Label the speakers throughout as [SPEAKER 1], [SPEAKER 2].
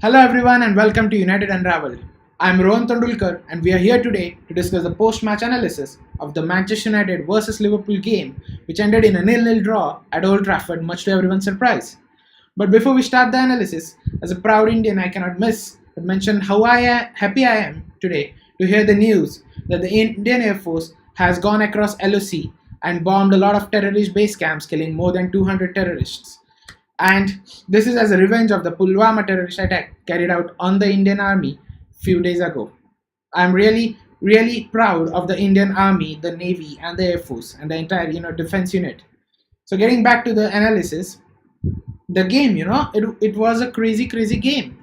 [SPEAKER 1] Hello everyone and welcome to United Unravelled. I am Rohan Tendulkar and we are here today to discuss the post-match analysis of the Manchester United versus Liverpool game which ended in a nil-nil draw at Old Trafford much to everyone's surprise. But before we start the analysis, as a proud Indian I cannot miss but mention how happy I am today to hear the news that the Indian Air Force has gone across LOC and bombed a lot of terrorist base camps killing more than 200 terrorists. And this is as a revenge of the Pulwama terrorist attack carried out on the Indian Army few days ago. I'm really proud of the Indian Army, the Navy, and the Air Force, and the entire defense unit. So getting back to the analysis, the game, it was a crazy game.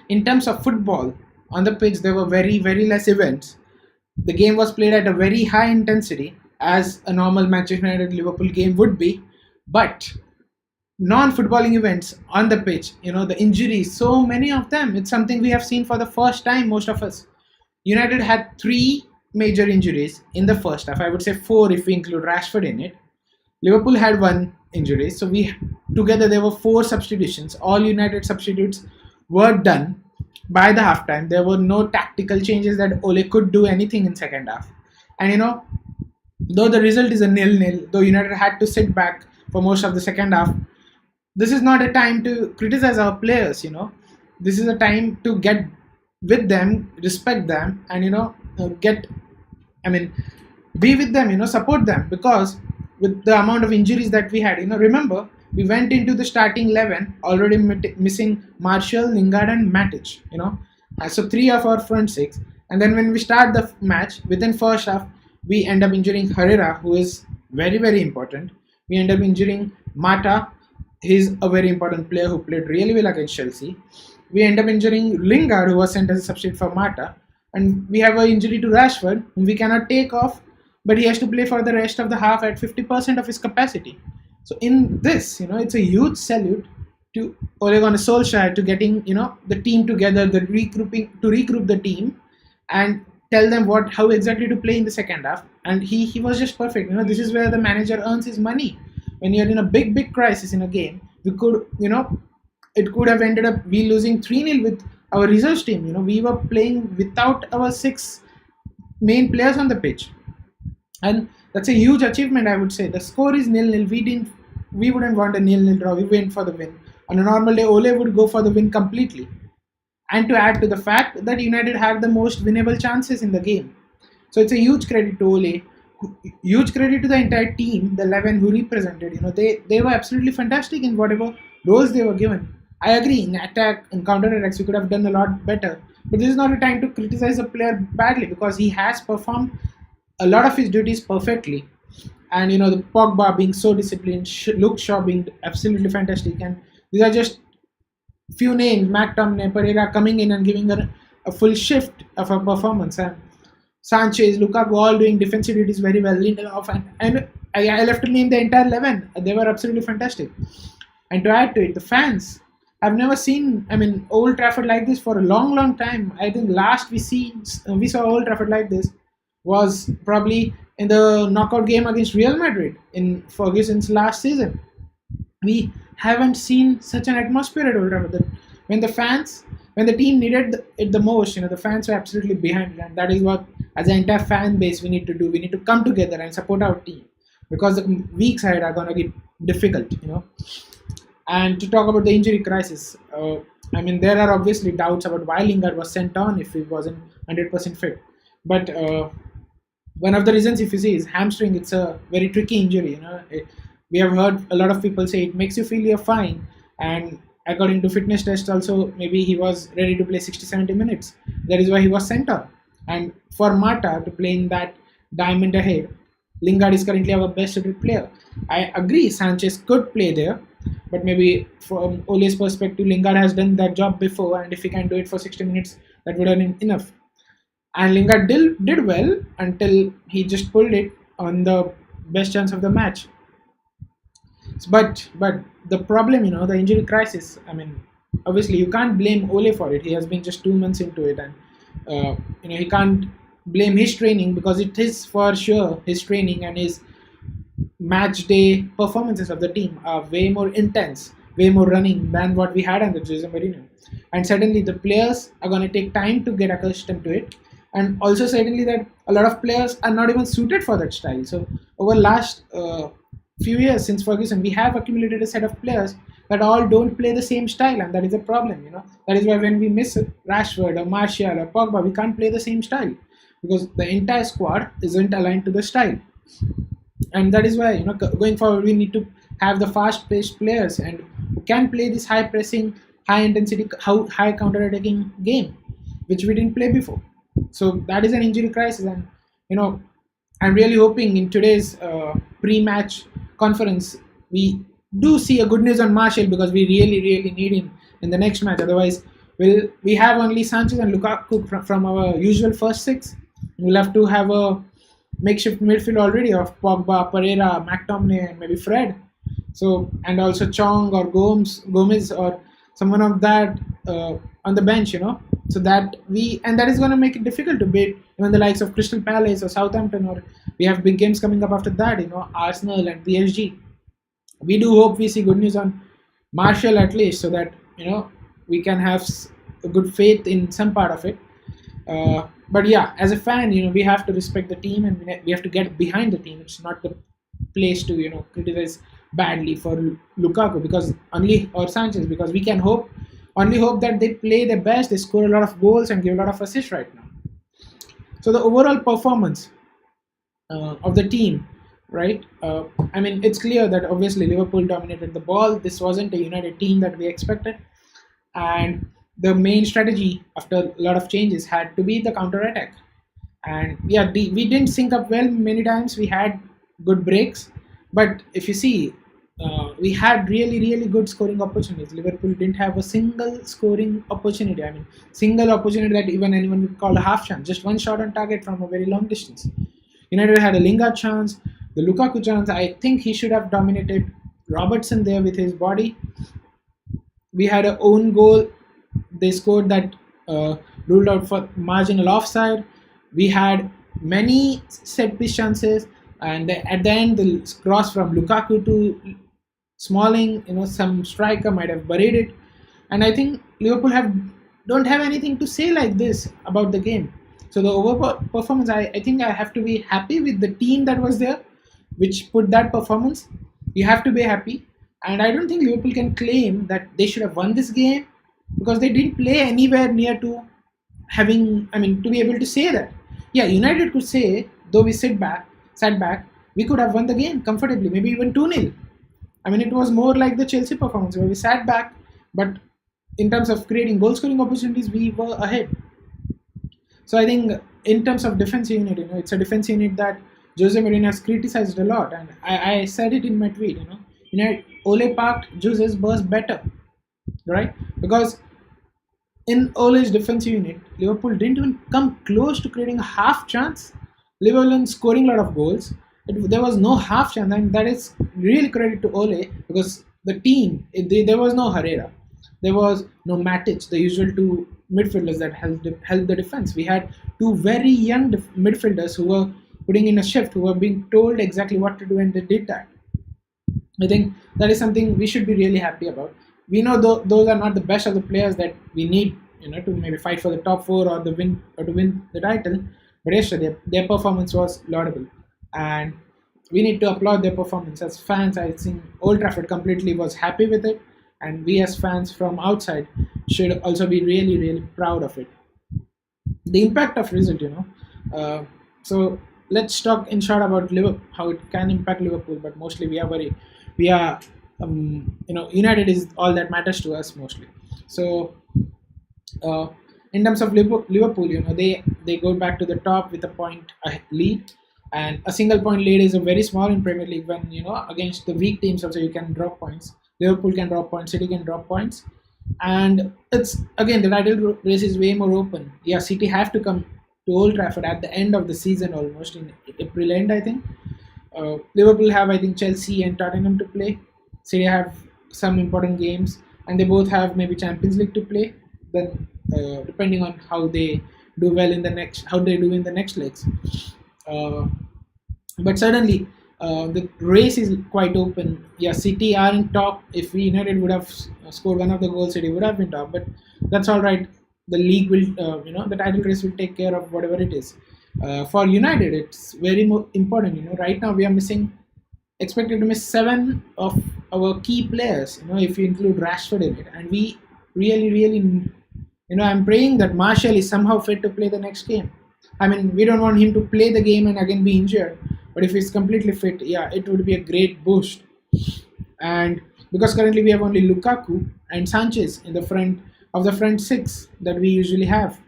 [SPEAKER 1] In terms of football, on the pitch there were very less events. The game was played at a very high intensity, as a normal Manchester United Liverpool game would be, but non-footballing events on the pitch, the injuries, so many of them, it's something we have seen for the first time, most of us. United had three major injuries in the first half. I would say four if we include Rashford in it. Liverpool had one injury, so we together there were four substitutions. All United substitutes were done by the halftime. There were no tactical changes that Ole could do anything in second half. And though the result is a nil-nil, though United had to sit back for most of the second half, this is not a time to criticize our players. This is a time to get with them, respect them, and get, I mean, be with them, support them, because with the amount of injuries that we had, remember we went into the starting 11 already missing Martial, Lingard, and Matic. So three of our front six, and then when we start the match within first half, we end up injuring Herrera, who is very important. We end up injuring Mata. He's a very important player who played really well against Chelsea. We end up injuring Lingard, who was sent as a substitute for Mata. And we have an injury to Rashford, whom we cannot take off, but he has to play for the rest of the half at 50% of his capacity. So in this, it's a huge salute to Ole Gunnar Solskjaer to getting, the team together, the regroup the team and tell them how exactly to play in the second half. And he was just perfect. This is where the manager earns his money. When you're in a big crisis in a game, we could, it could have ended up we losing 3-0 with our reserve team. We were playing without our six main players on the pitch. And that's a huge achievement, I would say. The score is nil-nil. We wouldn't want a nil-nil draw. We went for the win. On a normal day, Ole would go for the win completely. And to add to the fact that United had the most winnable chances in the game. So it's a huge credit to Ole. Huge credit to the entire team, the 11 who represented. They were absolutely fantastic in whatever roles they were given. I agree, in attack and counter attacks we could have done a lot better, but this is not a time to criticize a player badly, because he has performed a lot of his duties perfectly. And the Pogba being so disciplined, Luke Shaw being absolutely fantastic, and these are just few names. McTominay, Pereira coming in and giving a full shift of a performance, and Sanchez, Lukaku all doing defensive duties very well. Lindelof, and I left to name the entire 11. They were absolutely fantastic. And to add to it, the fans. I've never seen, Old Trafford like this for a long time. I think last we saw Old Trafford like this was probably in the knockout game against Real Madrid in Ferguson's last season. We haven't seen such an atmosphere at Old Trafford. When the team needed it the most, the fans were absolutely behind it, and that is what, as an entire fan base, we need to do. We need to come together and support our team, because the weeks ahead are gonna get difficult, And to talk about the injury crisis, there are obviously doubts about why Lingard was sent on if he wasn't 100% fit. But one of the reasons, if you see, is hamstring. It's a very tricky injury. We have heard a lot of people say it makes you feel you're fine, and according to fitness tests also, maybe he was ready to play 60-70 minutes. That is why he was sent on. And for Mata to play in that diamond ahead, Lingard is currently our best suited player. I agree Sanchez could play there, but maybe from Ole's perspective, Lingard has done that job before, and if he can do it for 60 minutes, that would have been enough. And Lingard did well until he just pulled it on the best chance of the match. But the problem, the injury crisis, obviously you can't blame Ole for it. He has been just 2 months into it, and he can't blame his training, because it is for sure his training and his match day performances of the team are way more intense way more running than what we had under Jose Mourinho. And certainly the players are going to take time to get accustomed to it. And also certainly that a lot of players are not even suited for that style. So over last few years since Ferguson, we have accumulated a set of players that all don't play the same style, and that is a problem. That is why when we miss Rashford or Martial or Pogba, we can't play the same style because the entire squad isn't aligned to the style. And that is why going forward we need to have the fast-paced players and who can play this high-pressing, high-intensity, high counter-attacking game, which we didn't play before. So that is an injury crisis, and I'm really hoping in today's pre-match conference we do see a good news on Martial because we really, really need him in the next match. Otherwise, we have only Sanchez and Lukaku from our usual first six. We'll have to have a makeshift midfield already of Pogba, Pereira, McTominay, and maybe Fred. So and also Chong or Gomez or someone of that on the bench. So that that is going to make it difficult to beat even the likes of Crystal Palace or Southampton, or we have big games coming up after that. Arsenal and PSG. We do hope we see good news on Martial at least, so that we can have a good faith in some part of it. But yeah, as a fan, we have to respect the team and we have to get behind the team. It's not the place to criticize badly for Lukaku because or Sanchez, because we can only hope that they play their best, they score a lot of goals and give a lot of assists right now. So the overall performance of the team, right? It's clear that obviously Liverpool dominated the ball. This wasn't a United team that we expected, and the main strategy after a lot of changes had to be the counter attack. And yeah, we didn't sync up well many times. We had good breaks, but if you see, we had really, really good scoring opportunities. Liverpool didn't have a single scoring opportunity. Single opportunity that even anyone would call a half chance. Just one shot on target from a very long distance. United had a Lingard chance, the Lukaku chance. I think he should have dominated Robertson there with his body. We had an own goal. They scored that ruled out for marginal offside. We had many set piece chances, and at the end, the cross from Lukaku to Smalling, some striker might have buried it. And I think Liverpool don't have anything to say like this about the game. So the overall performance, I think I have to be happy with the team that was there, which put that performance. You have to be happy. And I don't think Liverpool can claim that they should have won this game because they didn't play anywhere near to to be able to say that. Yeah, United could say, though we sat back, we could have won the game comfortably, maybe even 2-0. It was more like the Chelsea performance where we sat back, but in terms of creating goal scoring opportunities, we were ahead. So I think in terms of defensive unit, it's a defensive unit that Jose Mourinho has criticized a lot, and I said it in my tweet. Ole parked Jose's bus better, right? Because in Ole's defensive unit, Liverpool didn't even come close to creating a half chance. Liverpool scoring a lot of goals. There was no half chance, and that is really credit to Ole because the team, there was no Herrera, there was no Matic, the usual two midfielders that helped the defense. We had two very young midfielders who were putting in a shift, who were being told exactly what to do, and they did that. I think that is something we should be really happy about. We know those are not the best of the players that we need, to maybe fight for the top four or to win the title. But yesterday, their performance was laudable, and we need to applaud their performance. As fans, I think Old Trafford completely was happy with it, and we as fans from outside should also be really, really proud of it. The impact of result, so let's talk in short about Liverpool, how it can impact Liverpool. But mostly, United is all that matters to us mostly. So, in terms of Liverpool, they go back to the top with a point lead, and a single point lead is a very small in Premier League. When against the weak teams, also you can drop points. Liverpool can drop points, City can drop points, and it's again the title race is way more open. Yeah, City have to come to Old Trafford at the end of the season, almost in April end, I think. Liverpool have, I think, Chelsea and Tottenham to play. City have some important games, and they both have maybe Champions League to play. Then, depending on how they do in the next legs. But certainly, The race is quite open. Yeah, City are in top. If we United would have scored one of the goals, City would have been top. But that's all right. The league will, the title race will take care of whatever it is. For United, it's very important. Right now we are missing, expected to miss seven of our key players. If you include Rashford in it, and we really, I'm praying that Martial is somehow fit to play the next game. I mean, we don't want him to play the game and again be injured. But if he's completely fit, yeah, it would be a great boost. And because currently we have only Lukaku and Sanchez in the front six that we usually have,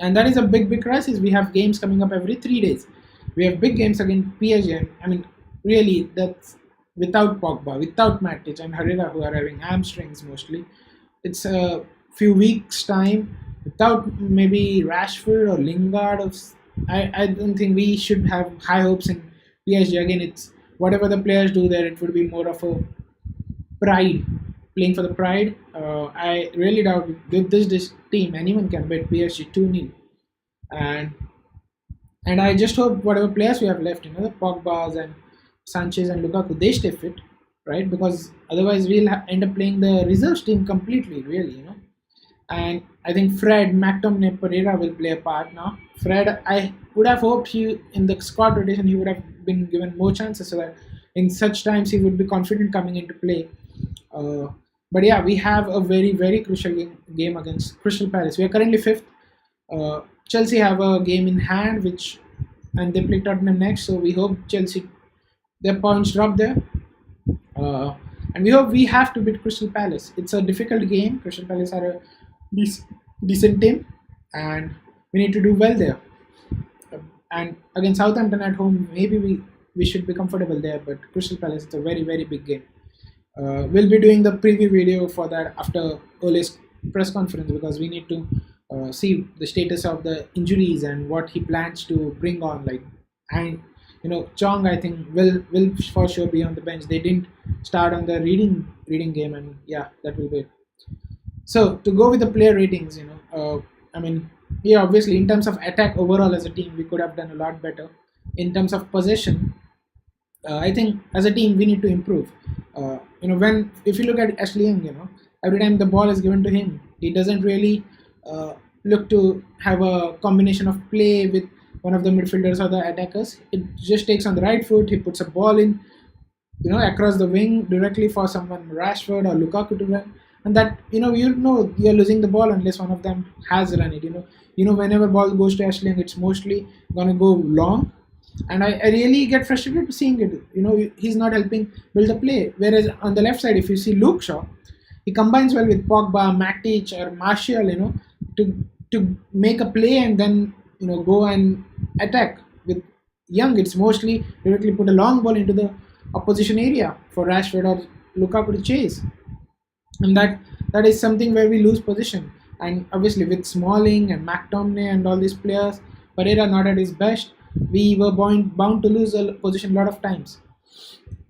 [SPEAKER 1] and that is a big crisis. We have games coming up every 3 days. We have big games against PSG. And, I mean, really, that's without Pogba, without Matic and Herrera, who are having hamstrings mostly. It's a few weeks time without maybe Rashford or Lingard. I don't think we should have high hopes in PSG. Again, it's whatever the players do there. It would be more of a pride, playing for the pride. I really doubt with this team anyone can beat PSG 2-0. And I just hope whatever players we have left, the Pogba's and Sanchez and Lukaku, they stay fit, right? Because otherwise we'll end up playing the reserves team completely, really. And I think Fred, McTominay, Pereira will play a part now. Fred, I would have hoped he in the squad rotation he would have been given more chances so that in such times he would be confident coming into play. But yeah, we have a very crucial game against Crystal Palace. We are currently fifth. Chelsea have a game in hand, and they play Tottenham next. So we hope Chelsea their points drop there. And we hope we have to beat Crystal Palace. It's a difficult game. Crystal Palace are a decent team, and we need to do well there. And against Southampton at home, maybe we should be comfortable there. But Crystal Palace, it's a very big game. We'll be doing the preview video for that after Ole's press conference because we need to see the status of the injuries and what he plans to bring on. And Chong, I think will for sure be on the bench. They didn't start on the reading game, and yeah, that will be it. So to go with the player ratings, obviously in terms of attack overall as a team, we could have done a lot better. In terms of possession, I think as a team we need to improve. If you look at Ashley Young, every time the ball is given to him, he doesn't really look to have a combination of play with one of the midfielders or the attackers. It just takes on the right foot, he puts a ball in, across the wing directly for someone, Rashford or Lukaku to run. And that, you're losing the ball unless one of them has run it. Whenever ball goes to Ashley Young, it's mostly going to go long. And I really get frustrated seeing it. He's not helping build the play. Whereas on the left side, if you see Luke Shaw, he combines well with Pogba, Matic, or Martial, to make a play and then go and attack. With Young, it's mostly directly put a long ball into the opposition area for Rashford or Lukaku to chase, and that is something where we lose position. And obviously with Smalling and McTominay and all these players, Pereira not at his best, we were bound to lose a position a lot of times,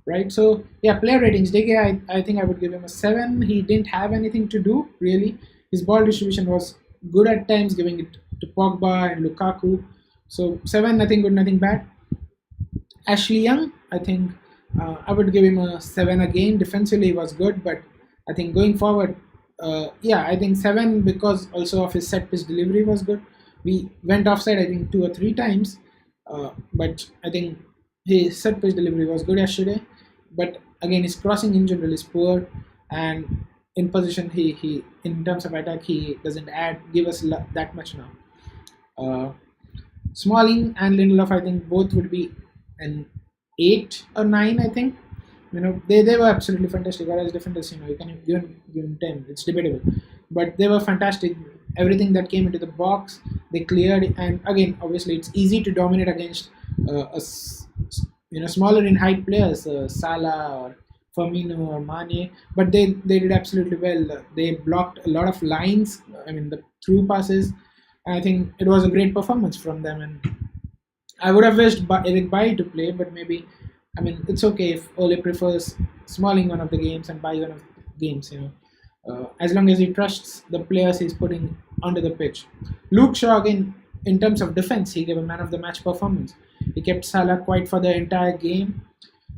[SPEAKER 1] right? So yeah, player ratings, DK, I think I would give him a 7. He didn't have anything to do really. His ball distribution was good at times, giving it to Pogba and Lukaku. So 7, nothing good, nothing bad. Ashley Young, I think I would give him a 7 again. Defensively he was good, but I think going forward, I think 7 because also of his set piece delivery was good. We went offside I think 2 or 3 times, but I think his set piece delivery was good yesterday. But again, his crossing in general is poor, and in position he in terms of attack he doesn't give us that much now. Smalling and Lindelof, I think both would be an 8 or 9. I think they were absolutely fantastic. Whereas defenders, you can give them 10. It's debatable, but they were fantastic. Everything that came into the box, they cleared. And again, obviously, it's easy to dominate against smaller in height players, Salah or Firmino or Mane. But they did absolutely well. They blocked a lot of lines. The through passes. I think it was a great performance from them. And I would have wished Eric Bailly to play, but maybe. It's okay if Ole prefers Smalling one of the games and Bailly one of the games, as long as he trusts the players he's putting onto the pitch. Luke Shaw, again, in terms of defense, he gave a man of the match performance. He kept Salah quiet for the entire game.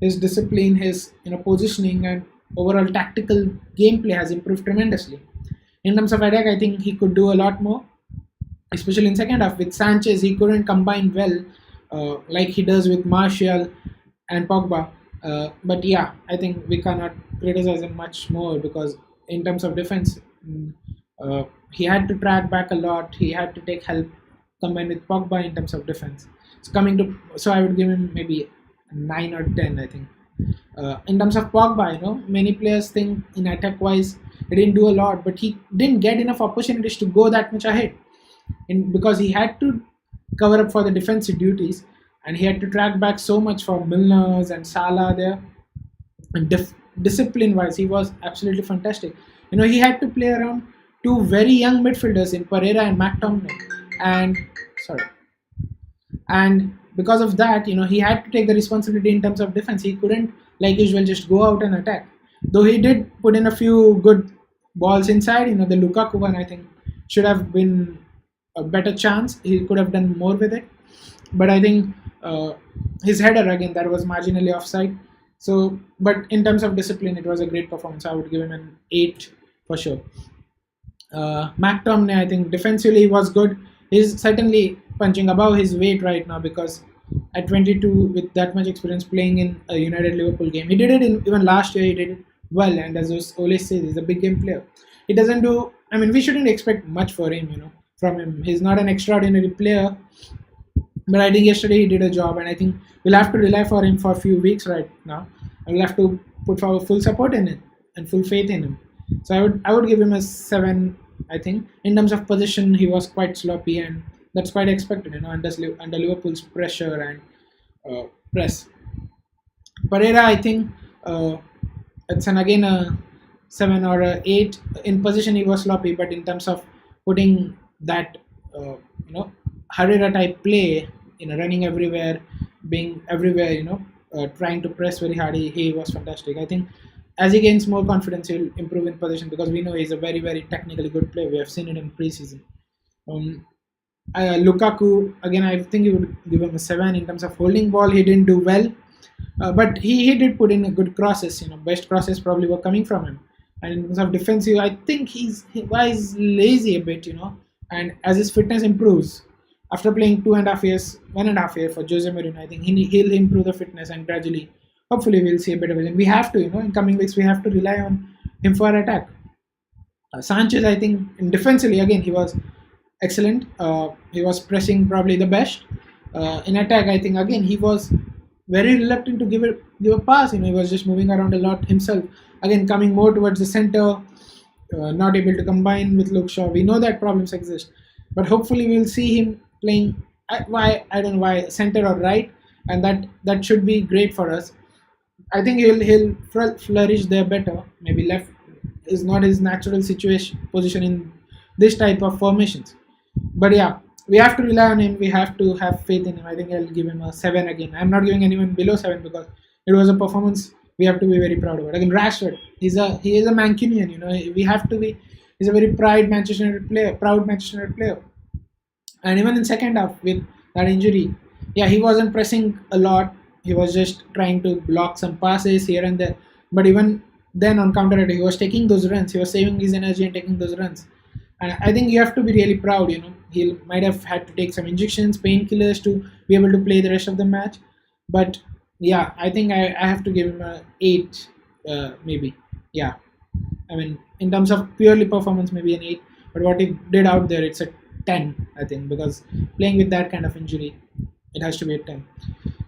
[SPEAKER 1] His discipline, his positioning, and overall tactical gameplay has improved tremendously. In terms of attack, I think he could do a lot more, especially in second half. With Sanchez, he couldn't combine well like he does with Martial and Pogba. But yeah, I think we cannot criticize him much more because in terms of defense, he had to track back a lot. He had to take help combined with Pogba in terms of defense. So I would give him maybe 9 or 10. I think. In terms of Pogba, many players think in attack wise he didn't do a lot, but he didn't get enough opportunities to go that much ahead, because he had to cover up for the defensive duties, and he had to track back so much for Milner's and Salah there. And discipline wise, he was absolutely fantastic. He had to play around two very young midfielders in Pereira and McTominay, and sorry, and because of that, he had to take the responsibility in terms of defense. He couldn't, like usual, just go out and attack. Though he did put in a few good balls inside. The Lukaku one, I think, should have been a better chance. He could have done more with it. But I think his header again, that was marginally offside. So, but in terms of discipline, it was a great performance. I would give him an 8 for sure. McTominay, I think defensively was good. He's certainly punching above his weight right now, because at 22, with that much experience playing in a United Liverpool game, he did it even last year. He did it well, and as Ole says, he's a big game player. He doesn't do. I mean, we shouldn't expect much for him. From him, he's not an extraordinary player. But I think yesterday he did a job, and I think we'll have to rely for him for a few weeks right now. And we'll have to put our full support in it and full faith in him. So I would give him a 7. I think in terms of position, he was quite sloppy, and that's quite expected, under Liverpool's pressure and press. Pereira, I think it's again a 7 or a 8. In position, he was sloppy, but in terms of putting that Herrera type play, running everywhere, being everywhere, trying to press very hard, he was fantastic. I think as he gains more confidence, he'll improve in position, because we know he's a very, very technically good player. We have seen it in preseason. Lukaku, again, I think you would give him a 7. In terms of holding ball, he didn't do well, but he did put in a good crosses. Best crosses probably were coming from him. And in terms of defensive, I think he was lazy a bit, and as his fitness improves, after playing 1.5 years for Jose Mourinho, I think he'll improve the fitness, and gradually, hopefully, we'll see a bit of it. We have to, in coming weeks, we have to rely on him for attack. Sanchez, I think, defensively, again, he was excellent. He was pressing probably the best. In attack, I think, again, he was very reluctant to give a pass. He was just moving around a lot himself. Again, coming more towards the center, not able to combine with Luke Shaw. We know that problems exist, but hopefully we'll see him playing I don't know why, center or right, and that should be great for us. I think he'll flourish there better. Maybe left is not his natural position in this type of formations. But yeah, we have to rely on him. We have to have faith in him. I think I'll give him a 7 again. I'm not giving anyone below 7, because it was a performance we have to be very proud of it. Again, Rashford, he is a Mancunian. We have to be. He's a very proud Manchester United player. And even in second half with that injury, yeah, he wasn't pressing a lot. He was just trying to block some passes here and there. But even then on counter attack, he was taking those runs. He was saving his energy and taking those runs. And I think you have to be really proud. He might have had to take some injections, painkillers to be able to play the rest of the match. But yeah, I think I have to give him a 8, maybe. Yeah, I mean, in terms of purely performance, maybe an 8. But what he did out there, it's a 10, I think, because playing with that kind of injury, it has to be a 10.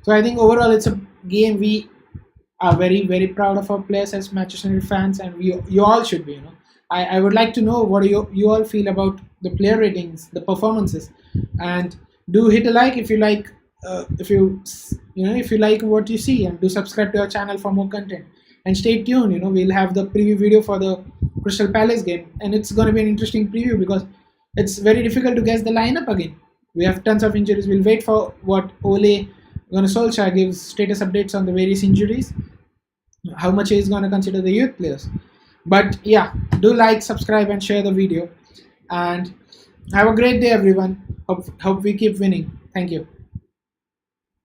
[SPEAKER 1] So I think overall, it's a game we are very, very proud of our players as Manchester United fans, and you all should be. I would like to know what you all feel about the player ratings, the performances, and do hit a like if you like. If you like what you see, and do subscribe to our channel for more content. And stay tuned. We'll have the preview video for the Crystal Palace game, and it's going to be an interesting preview because it's very difficult to guess the lineup again. We have tons of injuries. We'll wait for what Ole Gunnar Solskjaer gives status updates on the various injuries, how much he is going to consider the youth players. But yeah, do like, subscribe, and share the video. And Have a great day, everyone. Hope we keep winning. Thank you.